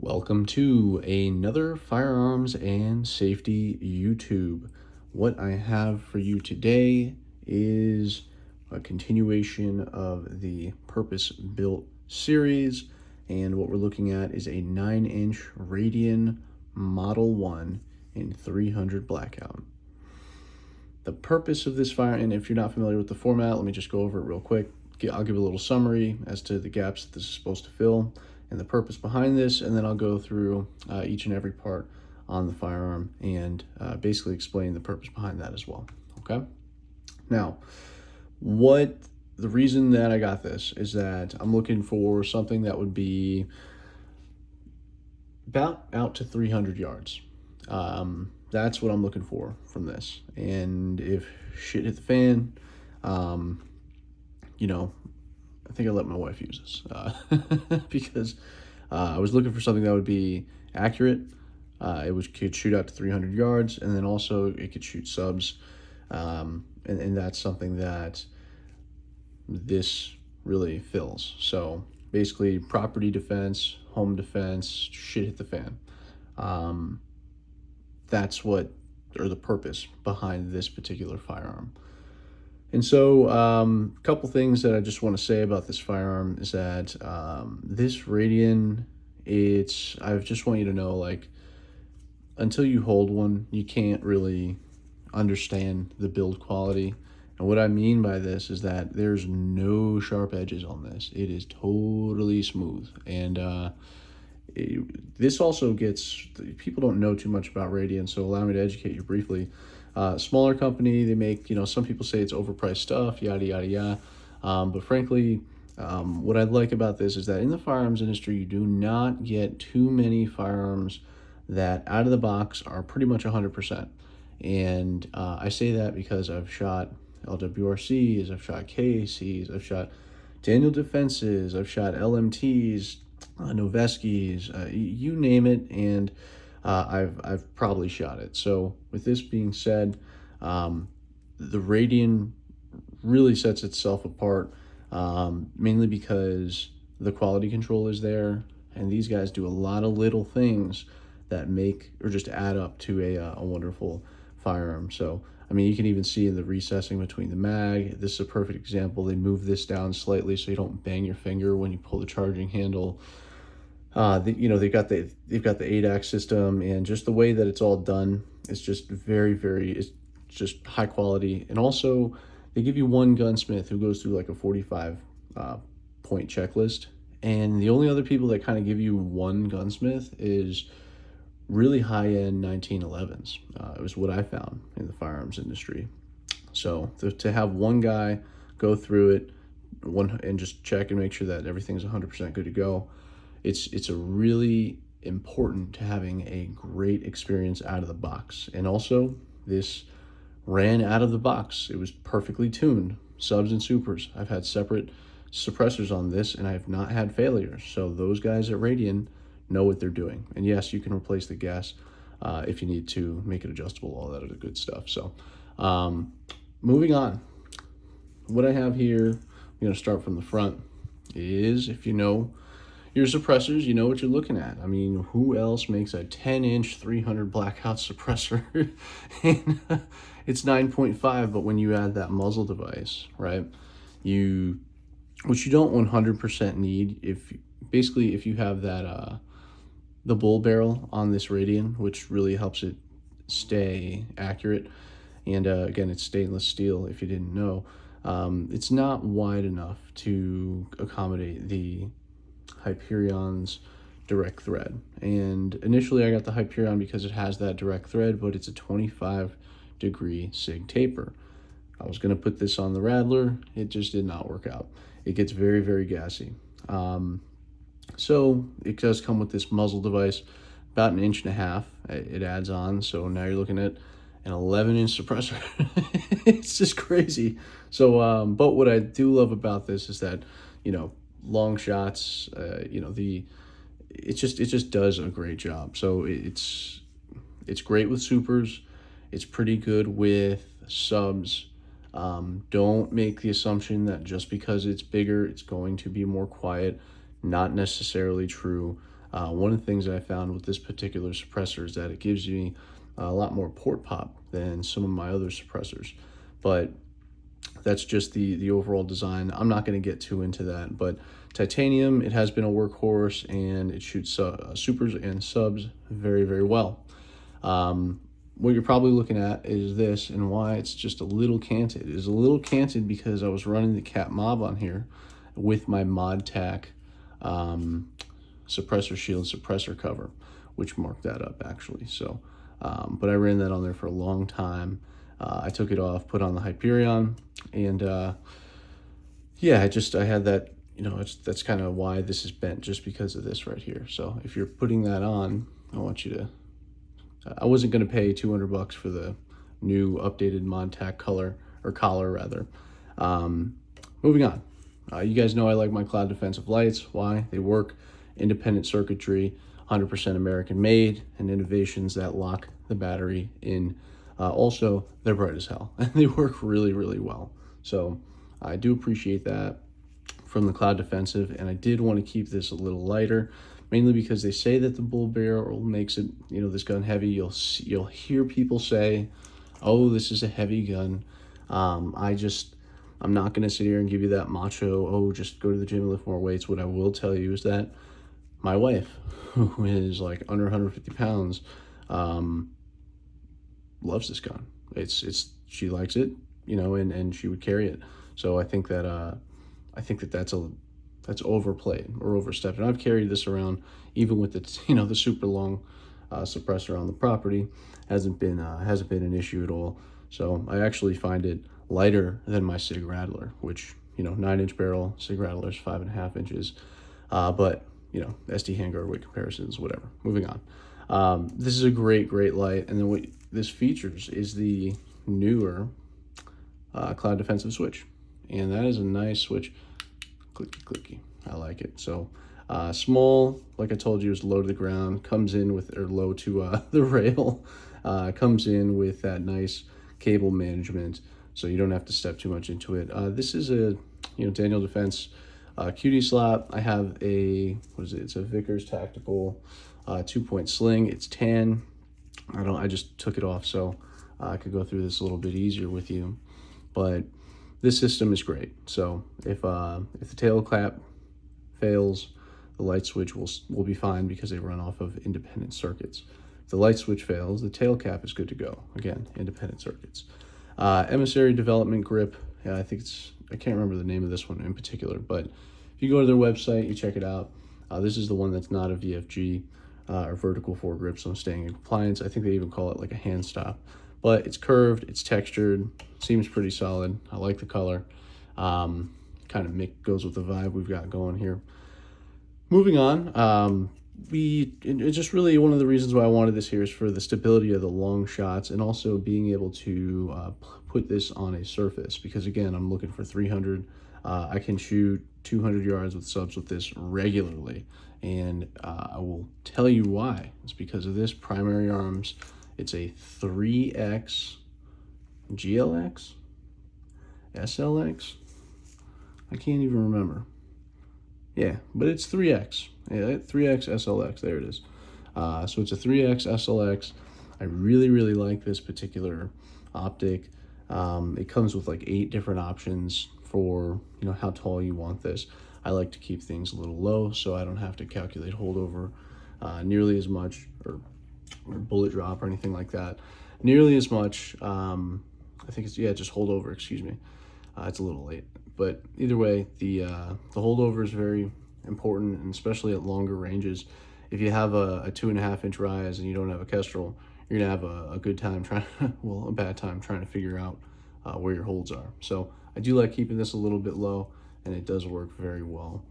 Welcome to another firearms and safety YouTube. What I have for you today is a continuation of the purpose built series, and what we're looking at is a 9-inch Radian Model 1 in 300 blackout. The purpose of this fire, and if you're not familiar with the format, let me just go over it real quick. I'll give a little summary as to the gaps that this is supposed to fill and the purpose behind this, and then I'll go through each and every part on the firearm and basically explain the purpose behind that as well. Okay. Now, the reason that I got this is that I'm looking for something that would be about out to 300 yards. That's what I'm looking for from this. And if shit hit the fan, I think I let my wife use this because I was looking for something that would be accurate. Could shoot out to 300 yards, and then also it could shoot subs. And that's something that this really fills. So basically property defense, home defense, shit hit the fan. That's the purpose behind this particular firearm. And so a couple things that I just want to say about this firearm is that this Radian, I just want you to know, like, until you hold one, you can't really understand the build quality. And what I mean by this is that there's no sharp edges on this. It is totally smooth. And this also people don't know too much about Radian, so allow me to educate you briefly. Smaller company, they make, some people say it's overpriced stuff, yada, yada, yada. But frankly, what I like about this is that in the firearms industry, you do not get too many firearms that out of the box are pretty much 100%. And I say that because I've shot LWRCs, I've shot KACs, I've shot Daniel Defenses, I've shot LMTs, Noveskis, you name it, and I've probably shot it. So with this being said, the Radian really sets itself apart, mainly because the quality control is there, and these guys do a lot of little things that make or just add up to a wonderful firearm. So I mean, you can even see in the recessing between the mag. This is a perfect example. They move this down slightly so you don't bang your finger when you pull the charging handle. They've got the ADAC system, and just the way that it's all done is just it's just high quality. And also, they give you one gunsmith who goes through like a 45 point checklist, and the only other people that kind of give you one gunsmith is really high-end 1911s. It was what I found in the firearms industry. So to have one guy go through it and just check and make sure that everything's 100% good to go, it's a really important to having a great experience out of the box. And also, this ran out of the box. It was perfectly tuned, subs and supers. I've had separate suppressors on this, and I have not had failures. So those guys at Radian know what they're doing. And yes, you can replace the gas if you need to, make it adjustable, all that other good stuff. So moving on, what I have here, I'm going to start from the front, is if you know your suppressors, you know what you're looking at. I mean, who else makes a 10-inch 300 blackout suppressor? And it's 9.5, but when you add that muzzle device, right, which you don't 100% need, if you have that the bull barrel on this Radian, which really helps it stay accurate. And again, it's stainless steel, if you didn't know. It's not wide enough to accommodate the Hyperion's direct thread. And initially I got the Hyperion because it has that direct thread, but it's a 25-degree SIG taper. I was going to put this on the Rattler. It just did not work out. It gets very, very gassy. So it does come with this muzzle device, about 1.5 inches. It adds on, so now you're looking at an 11-inch suppressor. It's just crazy. So, but what I do love about this is that, long shots, it just does a great job. So it's great with supers. It's pretty good with subs. Don't make the assumption that just because it's bigger, it's going to be more quiet. Not necessarily true. One of the things that I found with this particular suppressor is that it gives me a lot more port pop than some of my other suppressors, but that's just the overall design. I'm not going to get too into that, but titanium, it has been a workhorse, and it shoots supers and subs very, very well. What you're probably looking at is this, and why it's just a little canted. It is a little canted because I was running the Cat Mob on here with my ModTac suppressor shield suppressor cover, which marked that up actually. So, but I ran that on there for a long time. I took it off, put on the Hyperion, and yeah, I had that, you know, that's kind of why this is bent, just because of this right here. So if you're putting that on, I want you to, I wasn't going to pay $200 for the new updated ModTac collar rather. Moving on. You guys know I like my cloud defensive lights. Why? They work. Independent circuitry, 100% American made, and innovations that lock the battery in. Also, they're bright as hell, and they work really, really well. So I do appreciate that from the cloud defensive, and I did want to keep this a little lighter, mainly because they say that the bull barrel makes it, you know, this gun heavy. You'll hear people say, "Oh, this is a heavy gun." I'm not going to sit here and give you that macho, oh, just go to the gym and lift more weights. What I will tell you is that my wife, who is like under 150 pounds, loves this gun. She likes it, you know, and she would carry it. So I think that that's overplayed or overstepped. And I've carried this around even with the, you know, the super long suppressor on the property. Hasn't been an issue at all. So I actually find it lighter than my Sig Rattler, which, you know, 9-inch barrel, Sig Rattler is 5.5 inches. But, you know, SD handguard weight comparisons, whatever. Moving on. This is a great light. And then what this features is the newer cloud defensive switch. And that is a nice switch. Clicky, clicky. I like it. So small, like I told you, is low to the ground. Comes in with, or low to the rail. Comes in with that nice cable management, so you don't have to step too much into it. This is a, you know, Daniel Defense QD slot. I have a, what is it? It's a Vickers Tactical 2-point sling. It's tan. I just took it off so I could go through this a little bit easier with you. But this system is great. So if the tail cap fails, the light switch will be fine because they run off of independent circuits. If the light switch fails, the tail cap is good to go. Again, independent circuits. Emissary development grip. Yeah, I can't remember the name of this one in particular, but if you go to their website, you check it out. This is the one that's not a VFG or vertical foregrip, so I'm staying in compliance. I think they even call it like a hand stop, but it's curved, it's textured, seems pretty solid. I like the color. Kind of goes with the vibe we've got going here. Moving on, it's just really one of the reasons why I wanted this here is for the stability of the long shots, and also being able to put this on a surface, because again, I'm looking for 300. I can shoot 200 yards with subs with this regularly, and I will tell you why. It's because of this primary arms. It's a 3X GLX SLX. I can't even remember. Yeah, but it's 3X. Yeah, 3X SLX. There it is. So it's a 3X SLX. I really like this particular optic. It comes with like 8 different options for, you know, how tall you want this. I like to keep things a little low so I don't have to calculate holdover nearly as much, or bullet drop or anything like that. Nearly as much. I think it's, yeah, just holdover, excuse me. It's a little late. But either way, the holdover is very important, and especially at longer ranges. If you have a 2.5-inch rise and you don't have a Kestrel, you're gonna have a good time trying, well, a bad time trying to figure out where your holds are. So I do like keeping this a little bit low, and it does work very well.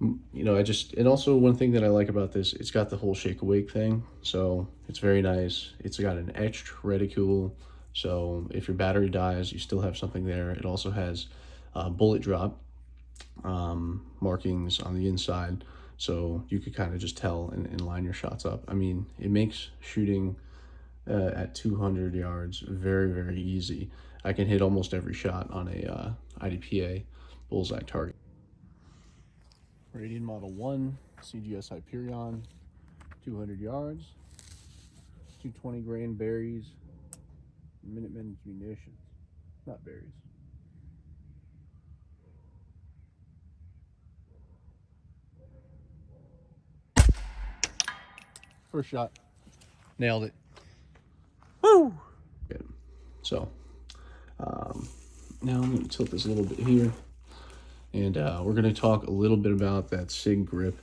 You know, and also one thing that I like about this, it's got the whole shake awake thing, so it's very nice. It's got an etched reticule, so if your battery dies, you still have something there. It also has bullet drop markings on the inside, so you could kind of just tell and line your shots up. I mean, it makes shooting at 200 yards very easy. I can hit almost every shot on a IDPA bullseye target. Radian Model 1, CGS Hyperion, 200 yards, 220 grain berries, Minutemen's munitions, not berries. First shot, nailed it. Woo! Good. So, now I'm going to tilt this a little bit here, and we're going to talk a little bit about that SIG grip.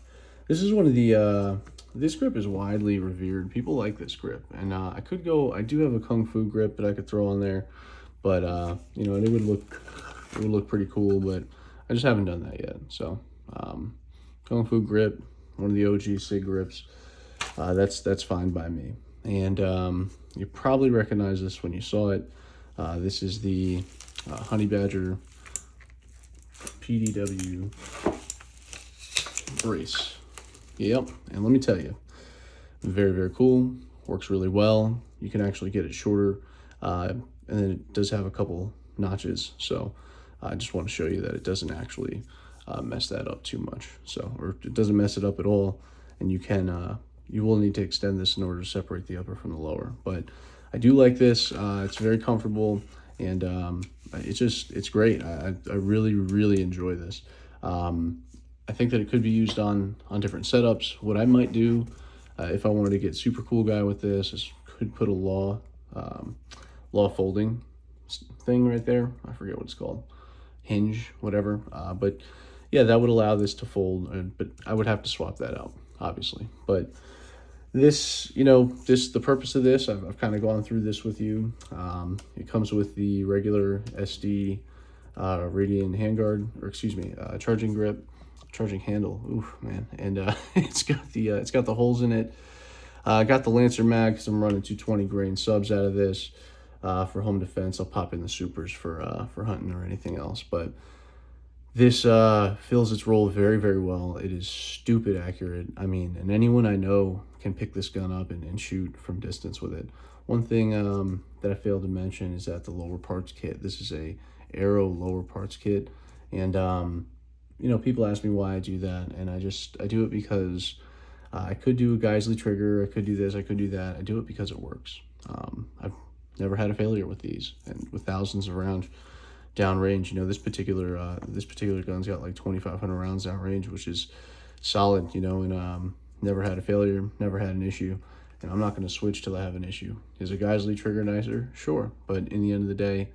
This is one of the, this grip is widely revered. People like this grip, and I do have a Kung Fu grip that I could throw on there, but, you know, it would look pretty cool, but I just haven't done that yet. So, Kung Fu grip, one of the OG SIG grips, that's fine by me. And you probably recognize this when you saw it. This is the Honey Badger PDW brace. Yep, and let me tell you, very, very cool. Works really well. You can actually get it shorter, and then it does have a couple notches. So I just want to show you that it doesn't actually mess that up too much. So, or it doesn't mess it up at all, and you can you will need to extend this in order to separate the upper from the lower. But I do like this. It's very comfortable, and it's great. I really, really enjoy this. I think that it could be used on different setups. What I might do, if I wanted to get super cool guy with this, is could put a law folding thing right there. I forget what it's called, hinge, whatever. But yeah, that would allow this to fold. But I would have to swap that out, obviously. But this, you know, the purpose of this, I've kind of gone through this with you. It comes with the regular SD Radian handguard, or excuse me, charging grip, charging handle. Oof, man. And it's got the holes in it. I got the Lancer mag because I'm running 220 grain subs out of this for home defense. I'll pop in the supers for hunting or anything else. But this fills its role very, very well. It is stupid accurate. I mean, and anyone I know can pick this gun up and shoot from distance with it. One thing that I failed to mention is that the lower parts kit. This is a Aero lower parts kit, and you know, people ask me why I do that, and I do it because I could do a Geisley trigger, I could do this, I could do that. I do it because it works. I've never had a failure with these, and with thousands of rounds downrange. You know, this particular gun's got like 2,500 rounds downrange, which is solid. You know, and never had a failure, never had an issue, and I'm not going to switch till I have an issue. Is a Geisley trigger nicer? Sure, but in the end of the day,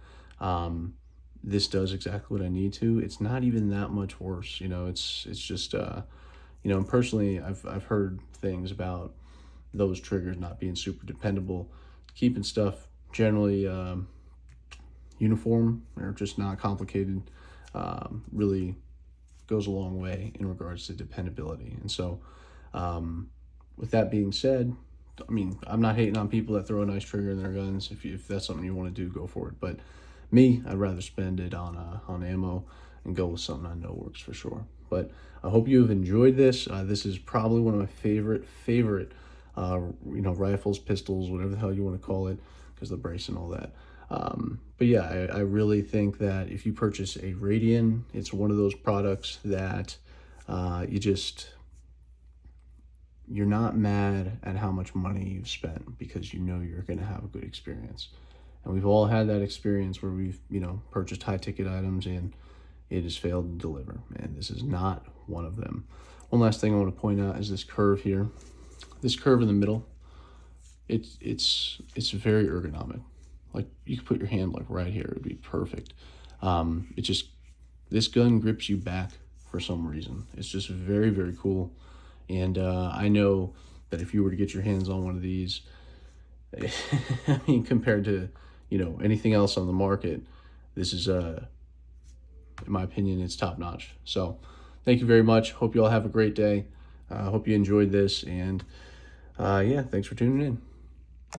this does exactly what I need to. It's not even that much worse. You know, it's just you know, and personally, I've heard things about those triggers not being super dependable, keeping stuff generally uniform or just not complicated really goes a long way in regards to dependability. And so with that being said, I mean, I'm not hating on people that throw a nice trigger in their guns. If that's something you want to do, go for it. But me, I'd rather spend it on ammo and go with something I know works for sure. But I hope you have enjoyed this. This is probably one of my favorite you know, rifles, pistols, whatever the hell you want to call it, because the brace and all that. But yeah, I really think that if you purchase a Radian, it's one of those products that you're not mad at how much money you've spent, because you know you're going to have a good experience. And we've all had that experience where we've, you know, purchased high ticket items and it has failed to deliver, and this is not one of them. One last thing I want to point out is this curve here. This curve in the middle, it's very ergonomic. Like, you could put your hand like right here, it'd be perfect. It just, this gun grips you back for some reason. It's just very, very cool. And I know that if you were to get your hands on one of these, I mean, compared to, you know, anything else on the market, this is in my opinion, it's top notch. So thank you very much. Hope you all have a great day. Hope you enjoyed this, and yeah, thanks for tuning in.